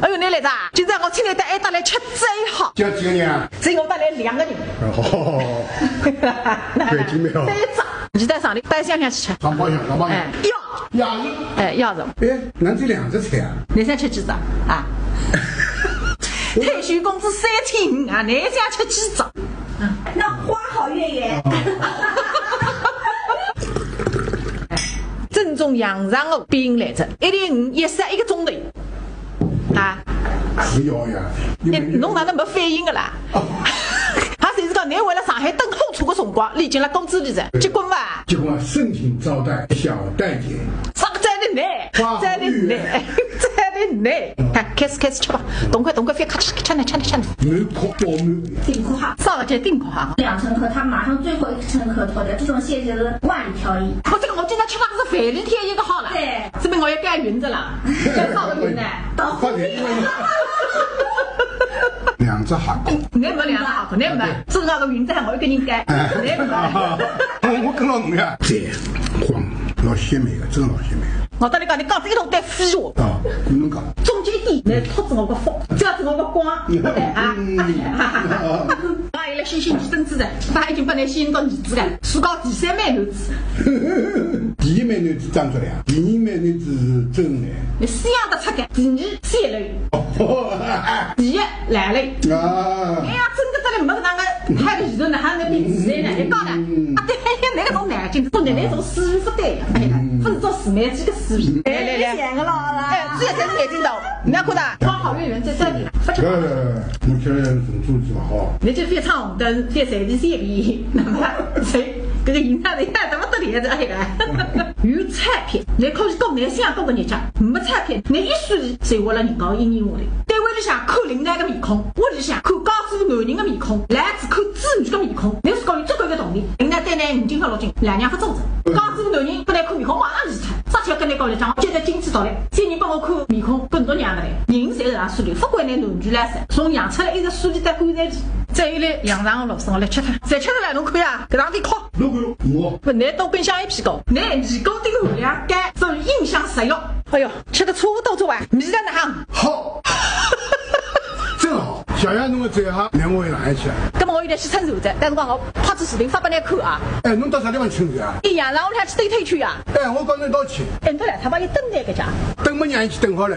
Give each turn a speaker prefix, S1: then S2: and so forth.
S1: 哎呦，你来着？今朝我请来带来吃最好。
S2: 叫几个人啊？
S1: 只有我带来2个人。
S2: 哦，对，精妙。
S1: 3只，你带上的，带香香去吃。
S2: 上包厢，上包厢。
S1: 要
S2: 一。
S1: 要着。
S2: 哎，男只2只菜啊？
S1: 你想吃几只啊？退休工资3500啊，你想吃几只？
S3: 那花好月圆。
S1: 正宗羊肠的饼来着，105一食1个钟头啊！
S2: 是要呀，
S1: 侬哪能没反应的啦？他谁知道你为了上海等候车的辰光，历经了工资里着，结棍伐？
S2: 结棍盛情招待，小待见。
S1: 上在的来，在的来，在的来！看，开始吃吧，动快，别咔吃呢。
S2: 满口饱满。
S3: 顶客哈，
S1: 上了这顶客哈
S3: ，2乘客，他马上最后1乘客脱掉，这种蟹就是万里挑一。
S1: 这个我今天吃的是反里天一个好了，
S3: 对，
S1: 这边我要改云子了，要上个云呢，
S3: 到后面。
S2: 2只哈口，
S1: 你没2只哈口，你没，正好个云子我一个人改，你没。
S2: 我跟牢侬呀，在黄老鲜美的，真老鲜美。
S1: 我跟你讲，你讲这一通带废话。
S2: 啊，你能讲？
S1: 中间一点，你拖着我个风，遮着我个光，啊！我也来吸吸你孙子的，他已经把你吸引到儿子了，数到第3枚男子。
S2: 第1枚男子张作良，第2枚男子是周恩来。
S1: 你思想得出的，第23类，第1来类。
S2: 啊！
S1: 哎呀，真的这里没那个拍个前头呢，还那比自然呢，你讲呢？啊，对，那个种南京，种南种思维不对，哎呀，不是做四枚几个思维。
S3: 来，显个了啦！
S1: 哎，这才是眼睛头，你要看到花好月圆在这里，不吃。
S2: 我吃人做是好。
S1: 你就非唱红灯，非随地随便，那么谁这个银行的怎么得了这哎个？有彩票，你可以讲你想多个日脚，没彩票，你一说谁为了人家阴影我的。单位里向看领导的面孔，屋里向看家主男人的面孔，来自看子女的面孔。你是讲有这个一个道理，领导对你5斤和6斤，2娘不周正。家主男人不来看面孔，马上离开。上去跟你讲来讲，接着今次到来，三人帮我看面孔，跟着娘的来，人侪是让梳理，不管你男女来噻，从养出来一直梳理到棺材里。再有来羊肠的肉丝，我来吃它。再吃它来，侬看呀，搿上点烤。
S2: 如果我
S1: 不，你多跟香一屁股，你米糕丁含量高，属于影响食欲。哎呦，吃得差不多做完，米在哪行？
S2: 好，真好。小杨侬的这一行，连我也哪一去啊？
S1: 那么我有点去蹭手子，但是我拍出视频发给你看啊。
S2: 哎，侬到啥地方请的啊？
S1: 一羊肠我还去兜推去啊。
S2: 哎，我刚才到去。
S1: 等得来，他把你等在个家。
S2: 等么娘一起等好了。